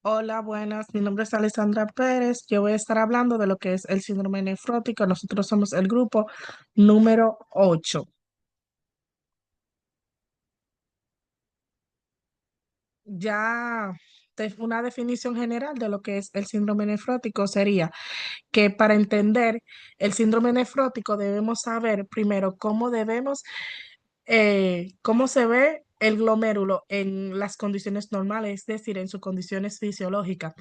Hola, buenas. Mi nombre es Alessandra Pérez. Yo voy a estar hablando de lo que es el síndrome nefrótico. Nosotros somos el grupo número 8. Ya una definición general de lo que es el síndrome nefrótico sería que para entender el síndrome nefrótico debemos saber primero cómo se ve el glomérulo en las condiciones normales, es decir, en sus condiciones fisiológicas.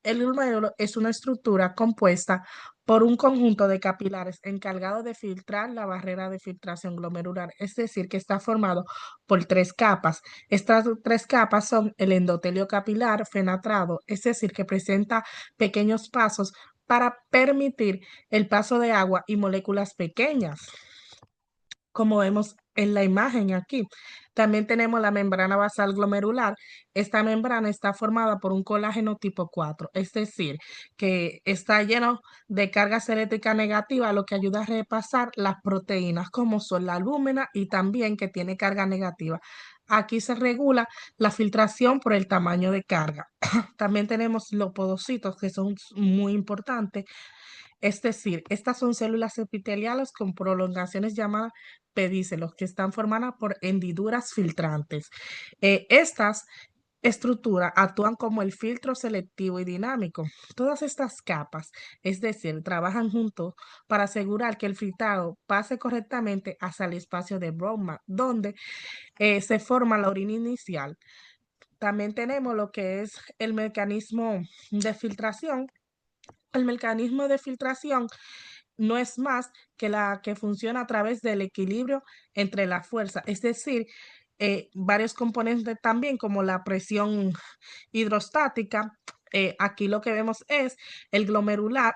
El glomérulo es una estructura compuesta por un conjunto de capilares encargado de filtrar la barrera de filtración glomerular, es decir, que está formado por tres capas. Estas tres capas son el endotelio capilar fenestrado, es decir, que presenta pequeños pasos para permitir el paso de agua y moléculas pequeñas como vemos en la imagen aquí. También tenemos la membrana basal glomerular. Esta membrana está formada por un colágeno tipo 4, es decir, que está lleno de cargas eléctricas negativas, lo que ayuda a repasar las proteínas, como son la albúmina y también que tiene carga negativa. Aquí se regula la filtración por el tamaño de carga. También tenemos los podocitos, que son muy importantes, es decir, estas son células epiteliales con prolongaciones llamadas pedícelos, que están formadas por hendiduras filtrantes. Estas estructuras actúan como el filtro selectivo y dinámico. Todas estas capas, es decir, trabajan juntos para asegurar que el filtrado pase correctamente hacia el espacio de Brodmann, donde se forma la orina inicial. También tenemos lo que es el mecanismo de filtración. El mecanismo de filtración no es más que la que funciona a través del equilibrio entre la fuerza, es decir, varios componentes también como la presión hidrostática. Aquí lo que vemos es el glomerular,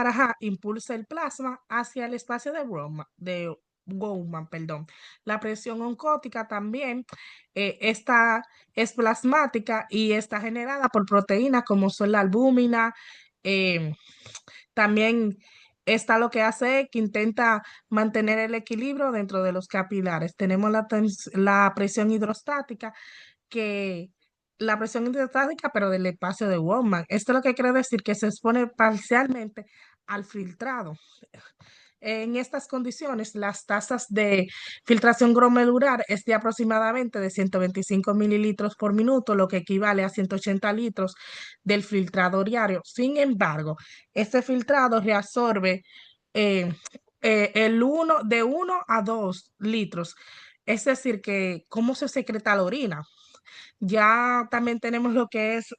ajá, impulsa el plasma hacia el espacio de Bowman, perdón. La presión oncótica también, esta es plasmática y está generada por proteínas como son la albúmina, eh, también está lo que hace que intenta mantener el equilibrio dentro de los capilares. Tenemos la presión hidrostática, que la presión hidrostática, pero del espacio de Wolfman. Esto es lo que quiere decir que se expone parcialmente al filtrado. En estas condiciones, las tasas de filtración glomerular es de aproximadamente de 125 mililitros por minuto, lo que equivale a 180 litros del filtrado diario. Sin embargo, este filtrado reabsorbe eh, de 1 a 2 litros. Es decir, que cómo se secreta la orina. Ya también tenemos lo que es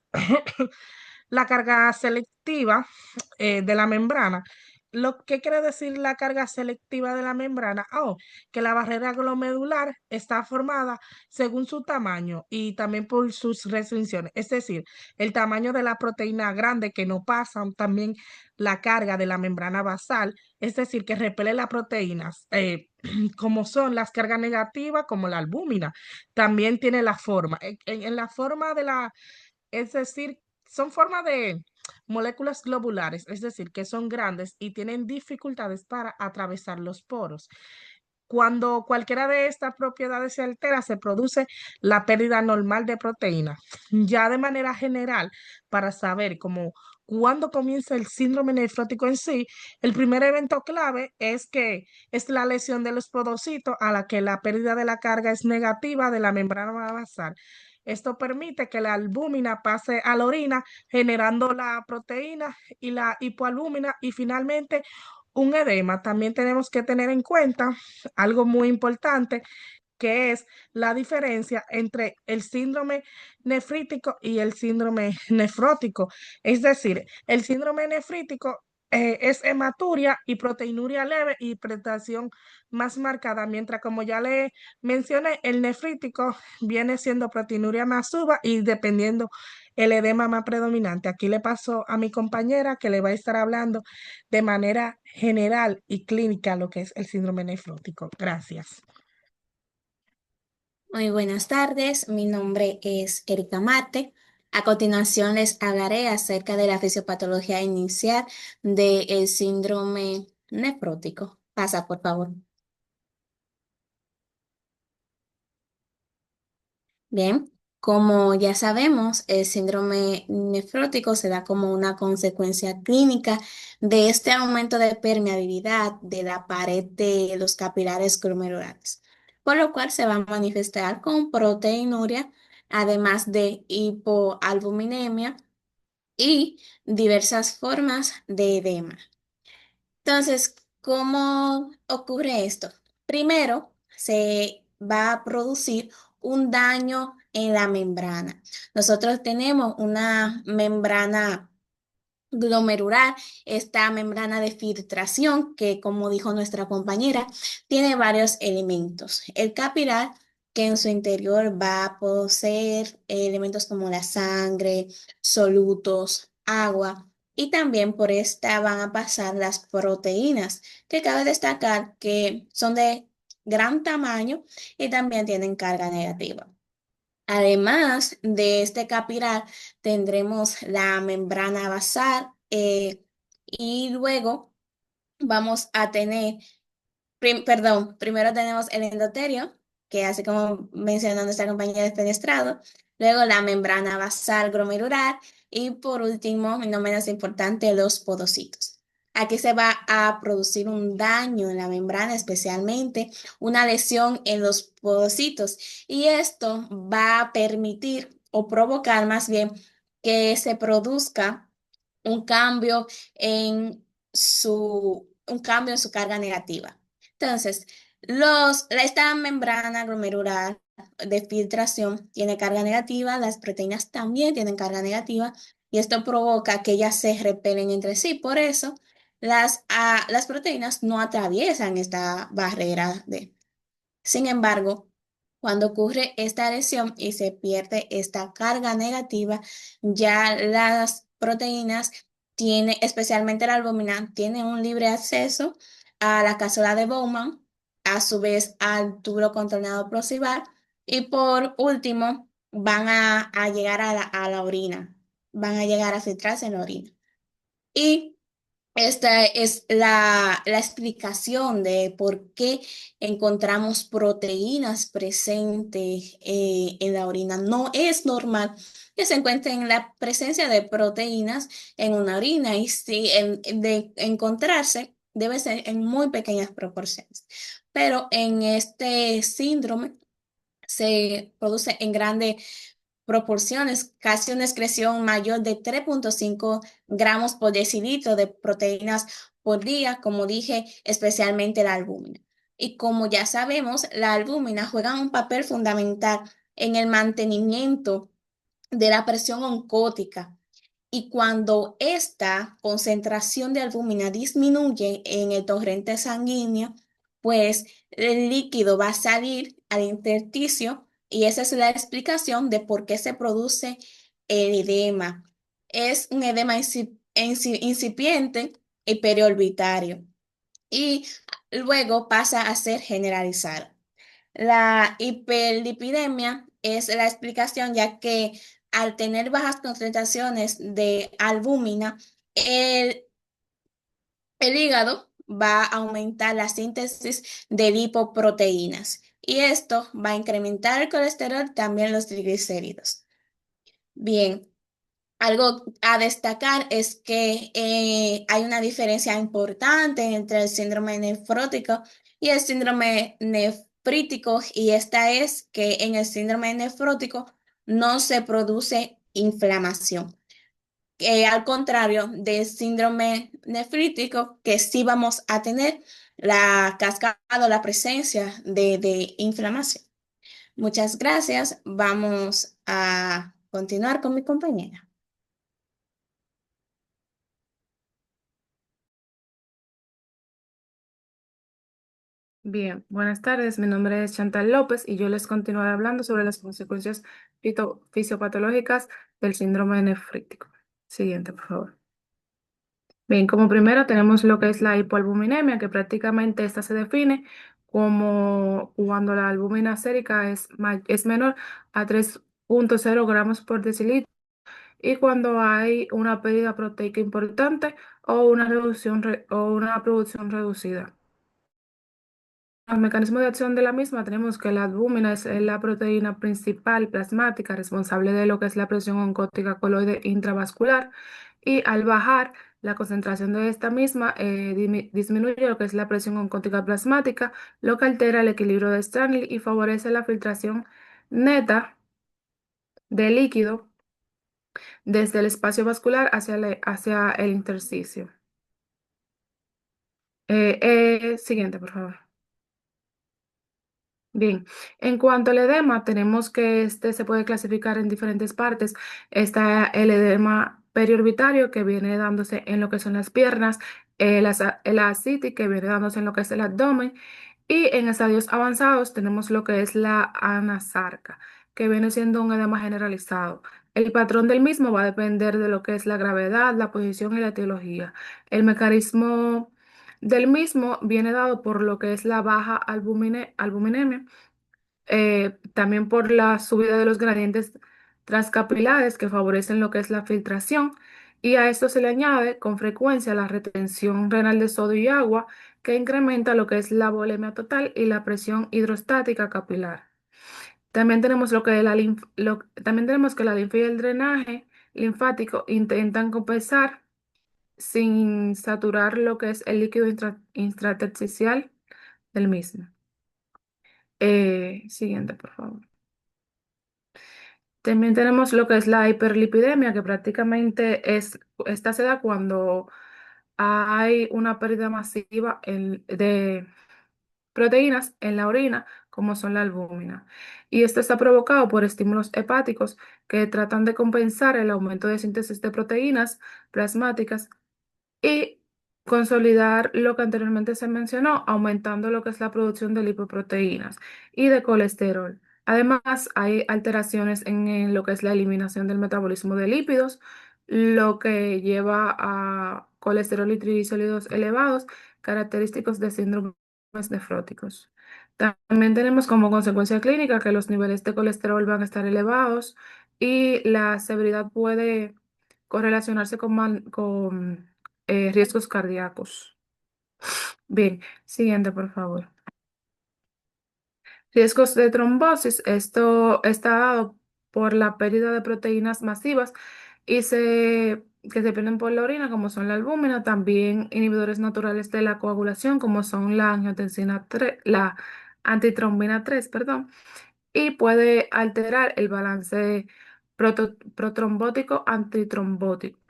la carga selectiva de la membrana. Lo que quiere decir la carga selectiva de la membrana, que la barrera glomerular está formada según su tamaño y también por sus restricciones, es decir, el tamaño de la proteína grande que no pasa, también la carga de la membrana basal, es decir, que repele las proteínas, como son las cargas negativas, como la albúmina, también tiene la forma, en la forma de la, es decir, son formas de moléculas globulares, es decir, que son grandes y tienen dificultades para atravesar los poros. Cuando cualquiera de estas propiedades se altera, se produce la pérdida normal de proteína. Ya de manera general, para saber cómo cuándo comienza el síndrome nefrótico en sí, el primer evento clave es que es la lesión de los podocitos a la que la pérdida de la carga es negativa de la membrana basal. Esto permite que la albúmina pase a la orina, generando la proteína y la hipoalbúmina y finalmente un edema. También tenemos que tener en cuenta algo muy importante, que es la diferencia entre el síndrome nefrítico y el síndrome nefrótico. Es decir, el síndrome nefrítico es hematuria y proteinuria leve y hipertensión más marcada, mientras como ya le mencioné, el nefrítico viene siendo proteinuria más suba y dependiendo el edema más predominante. Aquí le paso a mi compañera que le va a estar hablando de manera general y clínica lo que es el síndrome nefrótico. Gracias. Muy buenas tardes, mi nombre es Erika Mate. A continuación les hablaré acerca de la fisiopatología inicial del síndrome nefrótico. Pasa, por favor. Bien. Como ya sabemos, el síndrome nefrótico se da como una consecuencia clínica de este aumento de permeabilidad de la pared de los capilares glomerulares, por lo cual se va a manifestar con proteinuria, además de hipoalbuminemia y diversas formas de edema. Entonces, ¿cómo ocurre esto? Primero, se va a producir un daño en la membrana. Nosotros tenemos una membrana glomerular, esta membrana de filtración que, como dijo nuestra compañera, tiene varios elementos. El capilar, que en su interior va a poseer elementos como la sangre, solutos, agua, y también por esta van a pasar las proteínas, que cabe destacar que son de gran tamaño y también tienen carga negativa. Además de este capilar, tendremos la membrana basal y luego vamos a tener perdón, primero tenemos el endotelio, que así como mencionó nuestra compañera de fenestrado, luego la membrana basal glomerular y por último, y no menos importante, los podocitos. Aquí se va a producir un daño en la membrana, especialmente una lesión en los podocitos, y esto va a permitir o provocar más bien que se produzca un cambio un cambio en su carga negativa. Entonces, esta membrana glomerular de filtración tiene carga negativa, las proteínas también tienen carga negativa y esto provoca que ellas se repelen entre sí. Por eso, las proteínas no atraviesan esta barrera de. Sin embargo, cuando ocurre esta lesión y se pierde esta carga negativa, ya las proteínas tienen, especialmente la albúmina, tienen un libre acceso a la cápsula de Bowman, a su vez al túbulo contorneado proximal y por último van a llegar a la orina, van a llegar a filtrarse en la orina. Y esta es la explicación de por qué encontramos proteínas presentes en la orina. No es normal que se encuentren la presencia de proteínas en una orina y si de encontrarse debe ser en muy pequeñas proporciones. Pero en este síndrome se produce en grandes proporciones, casi una excreción mayor de 3,5 gramos por decilitro de proteínas por día, como dije, especialmente la albúmina. Y como ya sabemos, la albúmina juega un papel fundamental en el mantenimiento de la presión oncótica. Y cuando esta concentración de albúmina disminuye en el torrente sanguíneo, pues el líquido va a salir al intersticio y esa es la explicación de por qué se produce el edema. Es un edema incipiente y periorbitario y luego pasa a ser generalizado. La hiperlipidemia es la explicación ya que al tener bajas concentraciones de albúmina, el, el hígado va a aumentar la síntesis de lipoproteínas y esto va a incrementar el colesterol, también los triglicéridos. Bien, algo a destacar es que hay una diferencia importante entre el síndrome nefrótico y el síndrome nefrítico, y esta es que en el síndrome nefrótico no se produce inflamación. Al contrario del síndrome nefrítico, que sí vamos a tener la cascada o la presencia de inflamación. Muchas gracias. Vamos a continuar con mi compañera. Bien, buenas tardes. Mi nombre es Chantal López y yo les continuaré hablando sobre las consecuencias fisiopatológicas del síndrome nefrítico. Siguiente, por favor. Bien, como primero tenemos lo que es la hipoalbuminemia, que prácticamente esta se define como cuando la albúmina sérica es menor a 3,0 gramos por decilitro y cuando hay una pérdida proteica importante o una reducción o una producción reducida. mecanismo de acción de la misma, tenemos que la albúmina es la proteína principal plasmática responsable de lo que es la presión oncótica coloide intravascular y al bajar la concentración de esta misma disminuye lo que es la presión oncótica plasmática, lo que altera el equilibrio de Strangle y favorece la filtración neta de líquido desde el espacio vascular hacia el intersticio. Siguiente, por favor. Bien, en cuanto al edema, tenemos que este se puede clasificar en diferentes partes. Está el edema periorbitario que viene dándose en lo que son las piernas, el ascitis que viene dándose en lo que es el abdomen y en estadios avanzados tenemos lo que es la anasarca, que viene siendo un edema generalizado. El patrón del mismo va a depender de lo que es la gravedad, la posición y la etiología. El mecanismo del mismo viene dado por lo que es la baja albuminemia, también por la subida de los gradientes transcapilares que favorecen lo que es la filtración, y a esto se le añade con frecuencia la retención renal de sodio y agua que incrementa lo que es la volemia total y la presión hidrostática capilar. También tenemos lo que también tenemos que la linfa y el drenaje linfático intentan compensar sin saturar lo que es el líquido intratersticial del mismo. Siguiente, por favor. También tenemos lo que es la hiperlipidemia, que prácticamente esta se da cuando hay una pérdida masiva de proteínas en la orina, como son la albúmina. Y esto está provocado por estímulos hepáticos que tratan de compensar el aumento de síntesis de proteínas plasmáticas y consolidar lo que anteriormente se mencionó, aumentando lo que es la producción de lipoproteínas y de colesterol. Además, hay alteraciones en lo que es la eliminación del metabolismo de lípidos, lo que lleva a colesterol y triglicéridos elevados, característicos de síndromes nefróticos. También tenemos como consecuencia clínica que los niveles de colesterol van a estar elevados y la severidad puede correlacionarse con riesgos cardíacos. Bien, siguiente, por favor. Riesgos de trombosis. Esto está dado por la pérdida de proteínas masivas que se pierden por la orina, como son la albúmina, también inhibidores naturales de la coagulación, como son la angiotensina 3, la antitrombina 3, perdón, y puede alterar el balance protrombótico antitrombótico.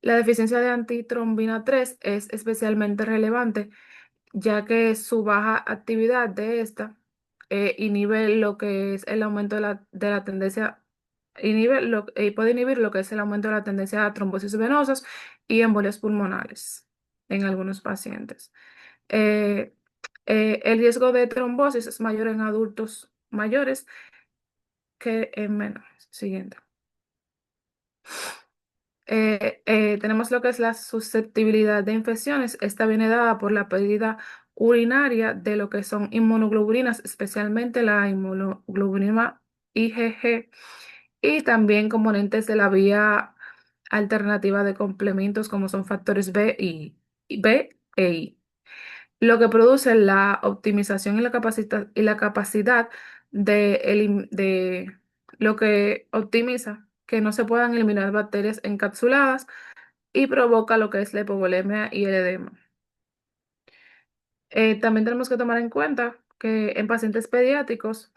La deficiencia de antitrombina 3 es especialmente relevante, ya que su baja actividad de esta inhibe lo que es el aumento de la tendencia, puede inhibir lo que es el aumento de la tendencia a trombosis venosas y embolias pulmonares en algunos pacientes. Eh, el riesgo de trombosis es mayor en adultos mayores que en menores. Siguiente. Tenemos lo que es la susceptibilidad de infecciones. Esta viene dada por la pérdida urinaria de lo que son inmunoglobulinas, especialmente la inmunoglobulina IgG, y también componentes de la vía alternativa de complementos como son factores B e I, lo que produce la optimización y la capacidad de lo que optimiza que no se puedan eliminar bacterias encapsuladas y provoca lo que es la hipovolemia y el edema. También tenemos que tomar en cuenta que en pacientes pediátricos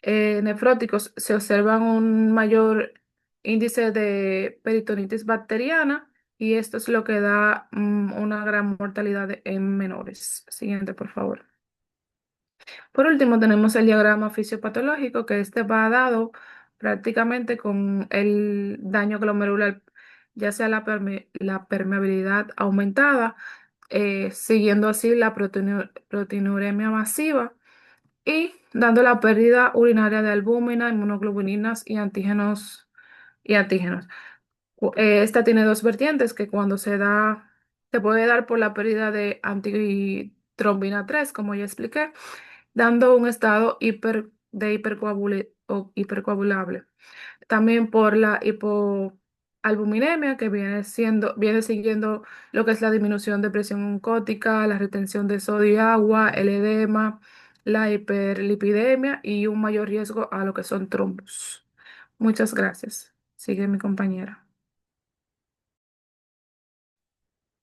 nefróticos se observa un mayor índice de peritonitis bacteriana y esto es lo que da una gran mortalidad en menores. Siguiente, por favor. Por último, tenemos el diagrama fisiopatológico, que este va dado prácticamente con el daño glomerular, ya sea la permeabilidad aumentada, siguiendo así la proteinuremia masiva y dando la pérdida urinaria de albúmina, inmunoglobulinas y antígenos. Esta tiene dos vertientes que cuando se puede dar por la pérdida de antitrombina 3, como ya expliqué, dando un estado hipercoagulable. También por la albuminemia, que viene siguiendo lo que es la disminución de presión oncótica, la retención de sodio y agua, el edema, la hiperlipidemia y un mayor riesgo a lo que son trombos. Muchas gracias. Sigue mi compañera.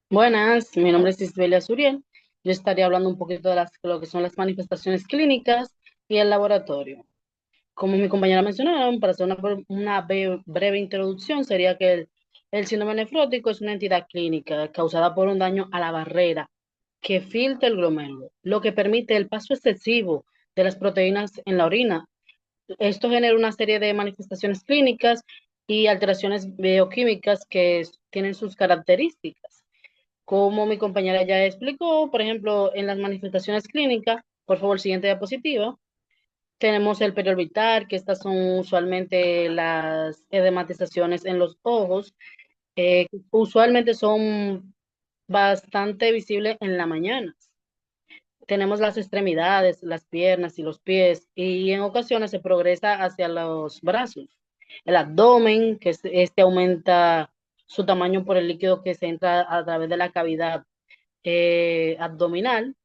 Buenas, mi nombre es Isbelia Suriel. Yo estaría hablando un poquito de lo que son las manifestaciones clínicas y el laboratorio. Como mi compañera mencionaron, para hacer una breve introducción, sería que el síndrome nefrótico es una entidad clínica causada por un daño a la barrera que filtra el glomérulo, lo que permite el paso excesivo de las proteínas en la orina. Esto genera una serie de manifestaciones clínicas y alteraciones bioquímicas que tienen sus características. Como mi compañera ya explicó, por ejemplo, en las manifestaciones clínicas, por favor, siguiente diapositiva, tenemos el periorbital, que estas son usualmente las edematizaciones en los ojos, que usualmente son bastante visibles en la mañana. Tenemos las extremidades, las piernas y los pies, y en ocasiones se progresa hacia los brazos. El abdomen, este aumenta su tamaño por el líquido que se entra a través de la cavidad abdominal.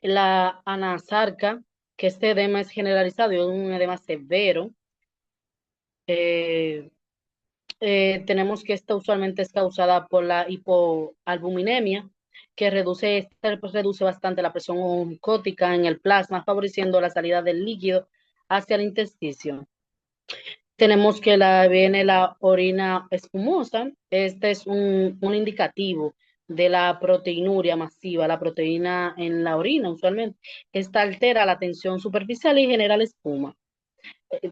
La anasarca, que este edema es generalizado y es un edema severo. Eh, Tenemos que esta usualmente es causada por la hipoalbuminemia, que reduce bastante la presión oncótica en el plasma, favoreciendo la salida del líquido hacia el intestino. Tenemos que viene la orina espumosa. Este es un indicativo de la proteinuria masiva, la proteína en la orina usualmente. Esta altera la tensión superficial y genera la espuma.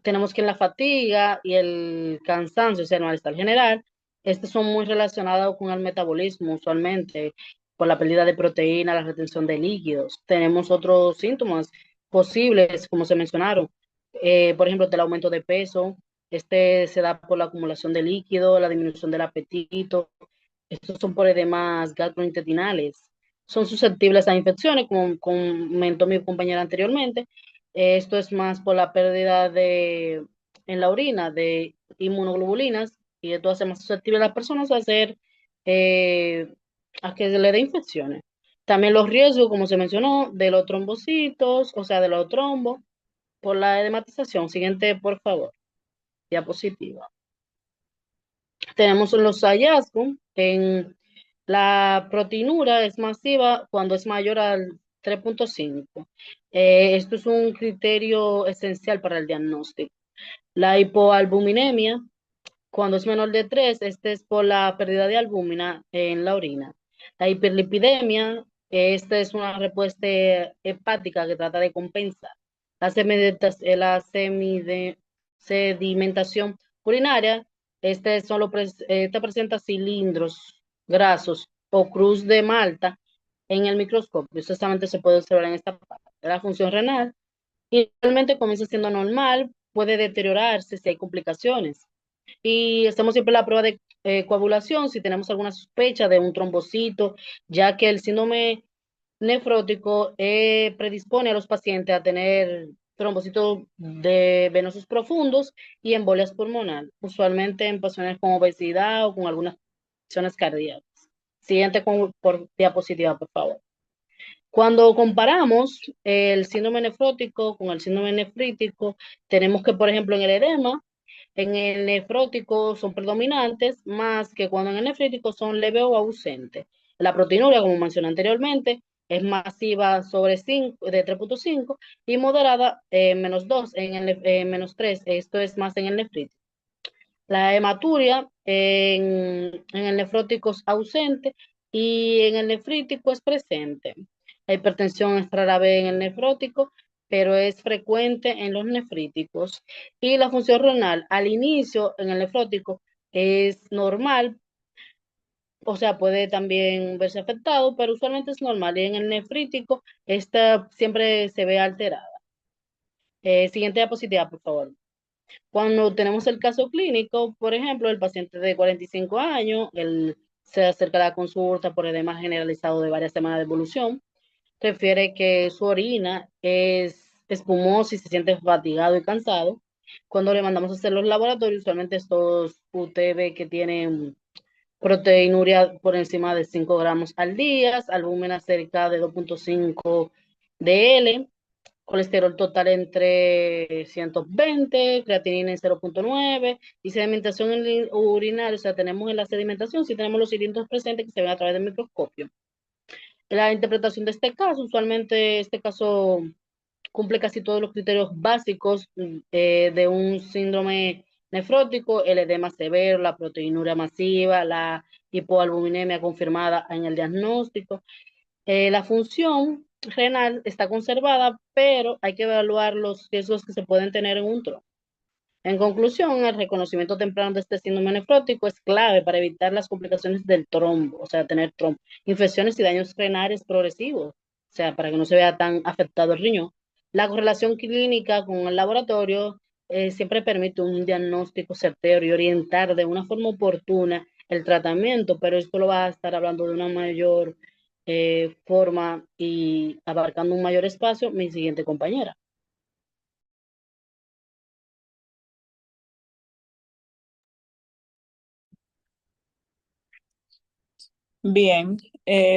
Tenemos que en la fatiga y el cansancio, o sea, el malestar general, estos son muy relacionados con el metabolismo usualmente, por la pérdida de proteína, la retención de líquidos. Tenemos otros síntomas posibles, como se mencionaron, por ejemplo, el aumento de peso. Este se da por la acumulación de líquido, la disminución del apetito. Estos son por edemas gastrointestinales. Son susceptibles a infecciones, como comentó mi compañera anteriormente. Esto es más por la pérdida en la orina de inmunoglobulinas, y esto hace más susceptible a las personas eh, a que se le dé infecciones. También los riesgos, como se mencionó, de los trombocitos, o sea, de los trombos, por la edematización. Siguiente, por favor, diapositiva. Tenemos los hallazgos en la proteinura es masiva cuando es mayor al 3.5. Esto es un criterio esencial para el diagnóstico. La hipoalbuminemia, cuando es menor de 3, este es por la pérdida de albúmina en la orina. La hiperlipidemia, esta es una respuesta hepática que trata de compensar. La sedimentación urinaria, esta presenta cilindros grasos o cruz de Malta en el microscopio. Eso solamente se puede observar en esta parte. La función renal, y realmente comienza siendo normal, puede deteriorarse si hay complicaciones. Y hacemos siempre la prueba de coagulación si tenemos alguna sospecha de un trombocito, ya que el síndrome nefrótico predispone a los pacientes a tener trombocitos venosos profundos y embolias pulmonar, usualmente en personas con obesidad o con algunas afecciones cardíacas. Siguiente por diapositiva, por favor. Cuando comparamos el síndrome nefrótico con el síndrome nefrítico, tenemos que, por ejemplo, en el edema, en el nefrótico son predominantes, más que cuando en el nefrítico son leves o ausentes. La proteinuria, como mencioné anteriormente, es masiva sobre 5, de 3.5 y moderada -2 menos 3. Esto es más en el nefrítico. La hematuria en el nefrótico es ausente y en el nefrítico es presente. La hipertensión es rara vez en el nefrótico, pero es frecuente en los nefríticos. Y la función renal al inicio en el nefrótico es normal, o sea, puede también verse afectado, pero usualmente es normal. Y en el nefrítico, esta siempre se ve alterada. Siguiente diapositiva, por favor. Cuando tenemos el caso clínico, por ejemplo, el paciente de 45 años, él se acerca a la consulta por edema generalizado de varias semanas de evolución, refiere que su orina es espumosa y se siente fatigado y cansado. Cuando le mandamos a hacer los laboratorios, usualmente estos usted ve que tienen proteinuria por encima de 5 gramos al día, albúmina cerca de 2.5 dl, colesterol total entre 120, creatinina en 0.9 y sedimentación en el urinario, o sea, tenemos en la sedimentación, si tenemos los cilindros presentes que se ven a través del microscopio. La interpretación de este caso, usualmente este caso cumple casi todos los criterios básicos de un síndrome nefrótico, el edema severo, la proteinuria masiva, la hipoalbuminemia confirmada en el diagnóstico. La función renal está conservada, pero hay que evaluar los riesgos que se pueden tener en un trombo. En conclusión, el reconocimiento temprano de este síndrome nefrótico es clave para evitar las complicaciones del trombo, o sea, tener trombo, infecciones y daños renales progresivos, o sea, para que no se vea tan afectado el riñón. La correlación clínica con el laboratorio siempre permite un diagnóstico certero y orientar de una forma oportuna el tratamiento, pero esto lo va a estar hablando de una mayor forma y abarcando un mayor espacio mi siguiente compañera. Bien,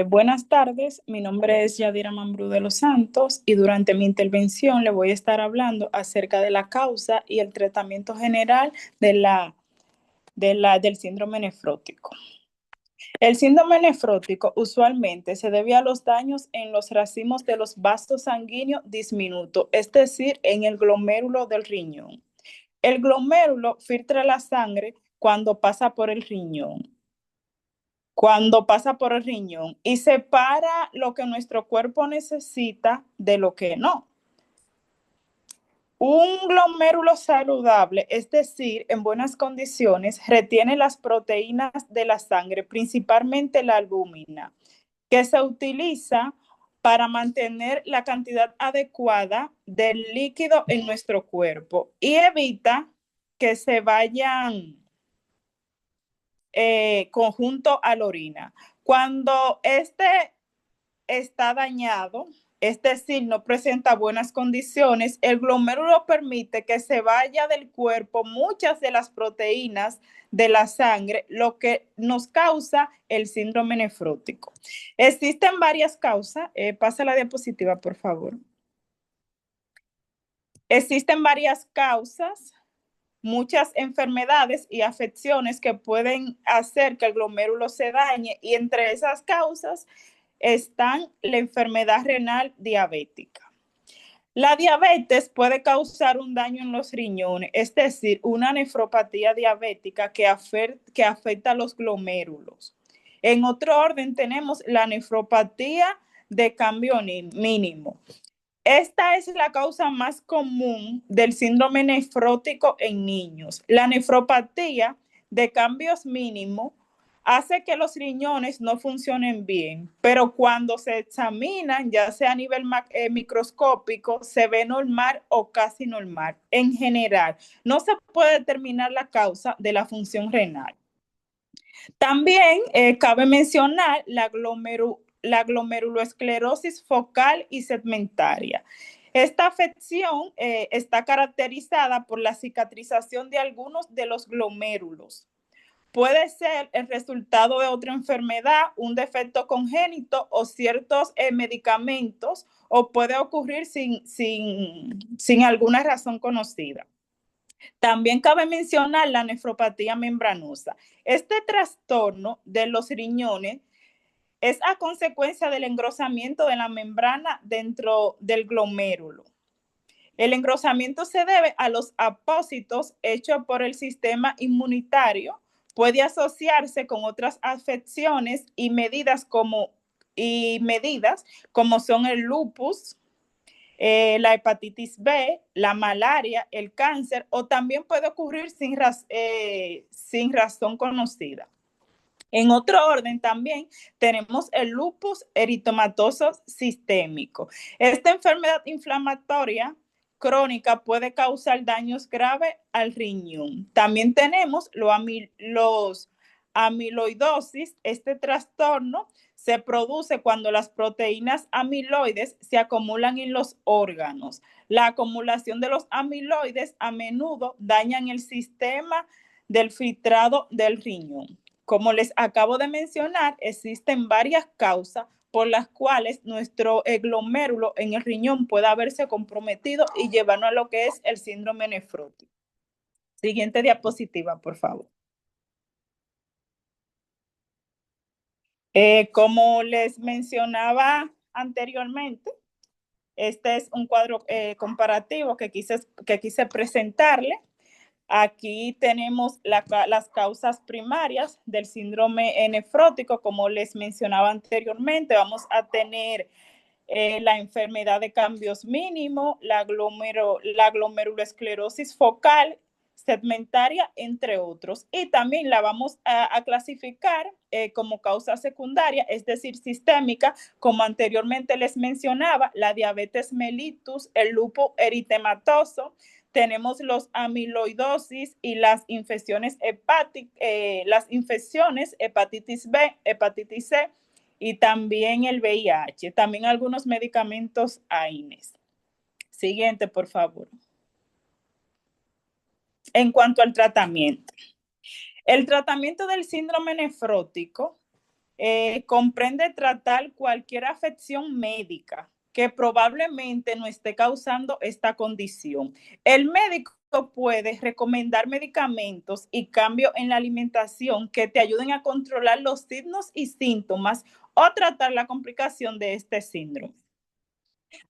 buenas tardes. Mi nombre es Yadira Mambrú de los Santos y durante mi intervención le voy a estar hablando acerca de la causa y el tratamiento general del síndrome nefrótico. El síndrome nefrótico usualmente se debe a los daños en los racimos de los vasos sanguíneos diminutos, es decir, en el glomérulo del riñón. El glomérulo filtra la sangre cuando pasa por el riñón. Y separa lo que nuestro cuerpo necesita de lo que no. Un glomérulo saludable, es decir, en buenas condiciones, retiene las proteínas de la sangre, principalmente la albúmina, que se utiliza para mantener la cantidad adecuada del líquido en nuestro cuerpo y evita que se vayan conjunto a la orina. Cuando este está dañado, es decir, no presenta buenas condiciones, el glomérulo permite que se vaya del cuerpo muchas de las proteínas de la sangre, lo que nos causa el síndrome nefrótico. Existen varias causas. Pasa la diapositiva, por favor. Existen varias causas, muchas enfermedades y afecciones que pueden hacer que el glomérulo se dañe, y entre esas causas están la enfermedad renal diabética. La diabetes puede causar un daño en los riñones, es decir, una nefropatía diabética que afecta a los glomérulos. En otro orden tenemos la nefropatía de cambio mínimo. Esta es la causa más común del síndrome nefrótico en niños. La nefropatía de cambios mínimos hace que los riñones no funcionen bien, pero cuando se examinan, ya sea a nivel microscópico, se ve normal o casi normal. En general, no se puede determinar la causa de la función renal. También cabe mencionar la glomerulosclerosis focal y segmentaria. Esta afección está caracterizada por la cicatrización de algunos de los glomérulos. Puede ser el resultado de otra enfermedad, un defecto congénito o ciertos medicamentos, o puede ocurrir sin alguna razón conocida. También cabe mencionar la nefropatía membranosa. Este trastorno de los riñones es a consecuencia del engrosamiento de la membrana dentro del glomérulo. El engrosamiento se debe a los apósitos hechos por el sistema inmunitario. Puede asociarse con otras afecciones y medidas como son el lupus, la hepatitis B, la malaria, el cáncer, o también puede ocurrir sin razón conocida. En otro orden también tenemos el lupus eritematoso sistémico. Esta enfermedad inflamatoria crónica puede causar daños graves al riñón. También tenemos los amiloidosis. Este trastorno se produce cuando las proteínas amiloides se acumulan en los órganos. La acumulación de los amiloides a menudo dañan el sistema del filtrado del riñón. Como les acabo de mencionar, existen varias causas por las cuales nuestro glomérulo en el riñón puede haberse comprometido y llevarnos a lo que es el síndrome nefrótico. Siguiente diapositiva, por favor. Como les mencionaba anteriormente, este es un cuadro comparativo que quise presentarle. Aquí tenemos las causas primarias del síndrome nefrótico. Como les mencionaba anteriormente, vamos a tener la enfermedad de cambios mínimos, la glomerulosclerosis focal, segmentaria, entre otros. Y también la vamos a clasificar como causa secundaria, es decir, sistémica, como anteriormente les mencionaba, la diabetes mellitus, el lupus eritematoso, tenemos los amiloidosis y las infecciones hepáticas, hepatitis B, hepatitis C, y también el VIH, también algunos medicamentos AINES. Siguiente, por favor. En cuanto al tratamiento. El tratamiento del síndrome nefrótico comprende tratar cualquier afección médica que probablemente no esté causando esta condición. El médico puede recomendar medicamentos y cambios en la alimentación que te ayuden a controlar los signos y síntomas o tratar la complicación de este síndrome.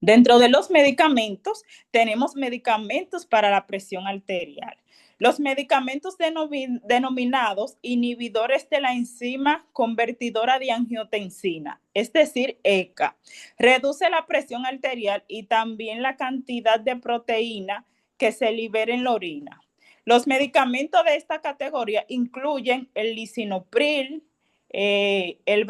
Dentro de los medicamentos, tenemos medicamentos para la presión arterial. Los medicamentos denominados inhibidores de la enzima convertidora de angiotensina, es decir, ECA, reduce la presión arterial y también la cantidad de proteína que se libera en la orina. Los medicamentos de esta categoría incluyen el lisinopril, el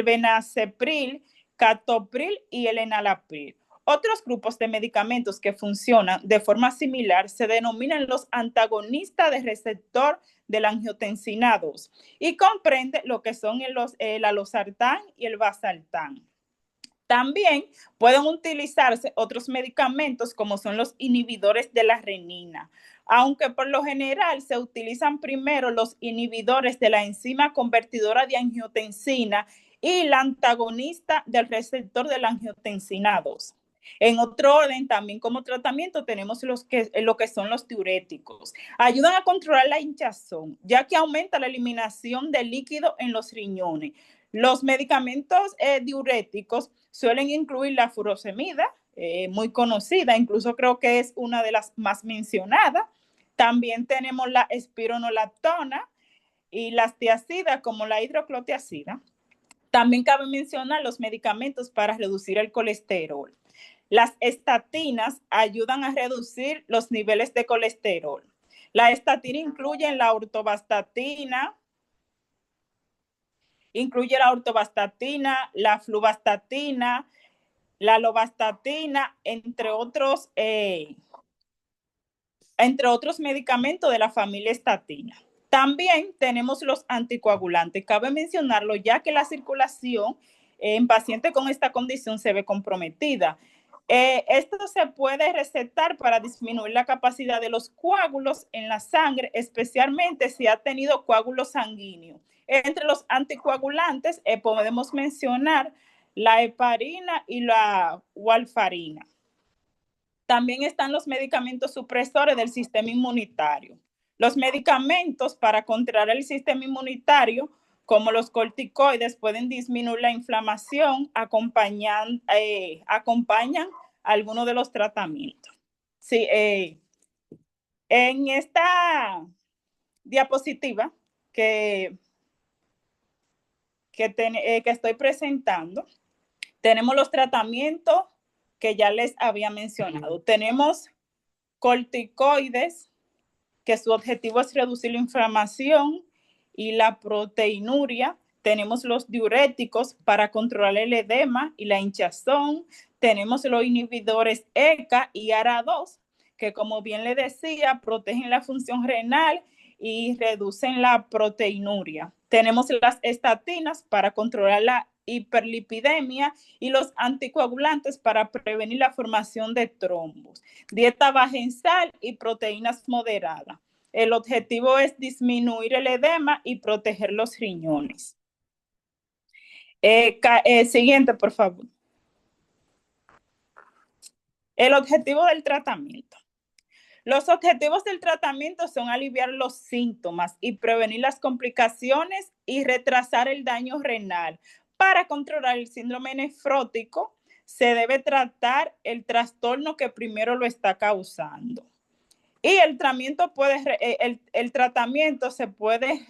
benacepril, captopril y el enalapril. Otros grupos de medicamentos que funcionan de forma similar se denominan los antagonistas del receptor de la angiotensina 2 y comprende lo que son el losartán y el valsartán. También pueden utilizarse otros medicamentos como son los inhibidores de la renina, aunque por lo general se utilizan primero los inhibidores de la enzima convertidora de angiotensina y la antagonista del receptor de la angiotensina 2. En otro orden, también como tratamiento tenemos lo que son los diuréticos. Ayudan a controlar la hinchazón, ya que aumenta la eliminación de líquido en los riñones. Los medicamentos diuréticos suelen incluir la furosemida, muy conocida, incluso creo que es una de las más mencionadas. También tenemos la espironolactona y las tiazidas como la hidroclotiazida. También cabe mencionar los medicamentos para reducir el colesterol. Las estatinas ayudan a reducir los niveles de colesterol. La estatina incluye la ortovastatina, la fluvastatina, la lovastatina, entre otros medicamentos de la familia estatina. También tenemos los anticoagulantes. Cabe mencionarlo ya que la circulación en pacientes con esta condición se ve comprometida. Esto se puede recetar para disminuir la capacidad de los coágulos en la sangre, especialmente si ha tenido coágulos sanguíneos. Entre los anticoagulantes podemos mencionar la heparina y la warfarina. También están los medicamentos supresores del sistema inmunitario. Los medicamentos para controlar el sistema inmunitario, como los corticoides, pueden disminuir la inflamación, acompañan algunos de los tratamientos. Sí, en esta diapositiva que estoy presentando, tenemos los tratamientos que ya les había mencionado. Tenemos corticoides, que su objetivo es reducir la inflamación y la proteinuria. Tenemos los diuréticos para controlar el edema y la hinchazón. Tenemos los inhibidores ECA y ARA2, que como bien le decía, protegen la función renal y reducen la proteinuria. Tenemos las estatinas para controlar la hiperlipidemia y los anticoagulantes para prevenir la formación de trombos. Dieta baja en sal y proteínas moderadas. El objetivo es disminuir el edema y proteger los riñones. Siguiente, por favor. El objetivo del tratamiento. Los objetivos del tratamiento son aliviar los síntomas y prevenir las complicaciones y retrasar el daño renal. Para controlar el síndrome nefrótico, se debe tratar el trastorno que primero lo está causando. Y el tratamiento se puede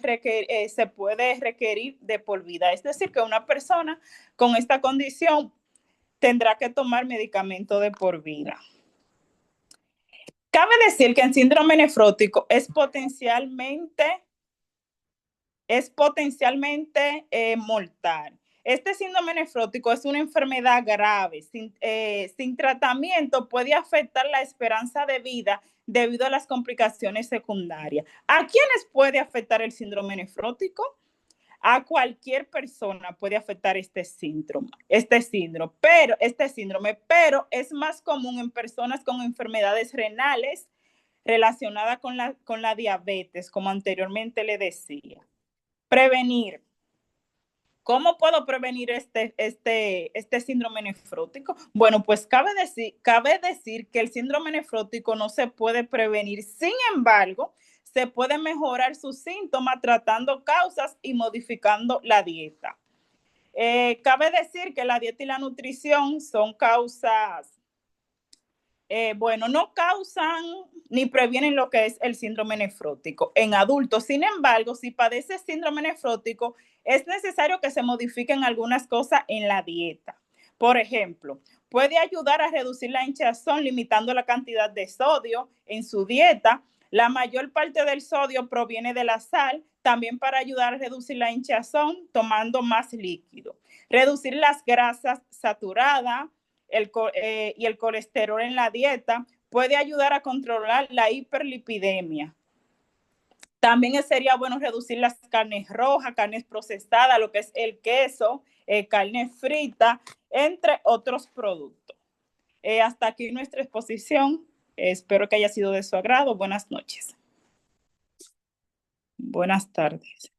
requerir de por vida. Es decir, que una persona con esta condición tendrá que tomar medicamento de por vida. Cabe decir que el síndrome nefrótico es potencialmente mortal. Este síndrome nefrótico es una enfermedad grave. Sin tratamiento puede afectar la esperanza de vida debido a las complicaciones secundarias. ¿A quiénes puede afectar el síndrome nefrótico? A cualquier persona puede afectar este síndrome, pero es más común en personas con enfermedades renales relacionadas con la diabetes, como anteriormente le decía. Prevenir. ¿Cómo puedo prevenir este síndrome nefrótico? Bueno, pues cabe decir que el síndrome nefrótico no se puede prevenir. Sin embargo, se puede mejorar sus síntomas tratando causas y modificando la dieta. Cabe decir que la dieta y la nutrición son causas, no causan ni previenen lo que es el síndrome nefrótico en adultos. Sin embargo, si padece síndrome nefrótico, es necesario que se modifiquen algunas cosas en la dieta. Por ejemplo, puede ayudar a reducir la hinchazón limitando la cantidad de sodio en su dieta. La mayor parte del sodio proviene de la sal, también para ayudar a reducir la hinchazón tomando más líquido. Reducir las grasas saturadas y el colesterol en la dieta puede ayudar a controlar la hiperlipidemia. También sería bueno reducir las carnes rojas, carnes procesadas, lo que es el queso, carne frita, entre otros productos. Hasta aquí nuestra exposición. Espero que haya sido de su agrado. Buenas noches. Buenas tardes.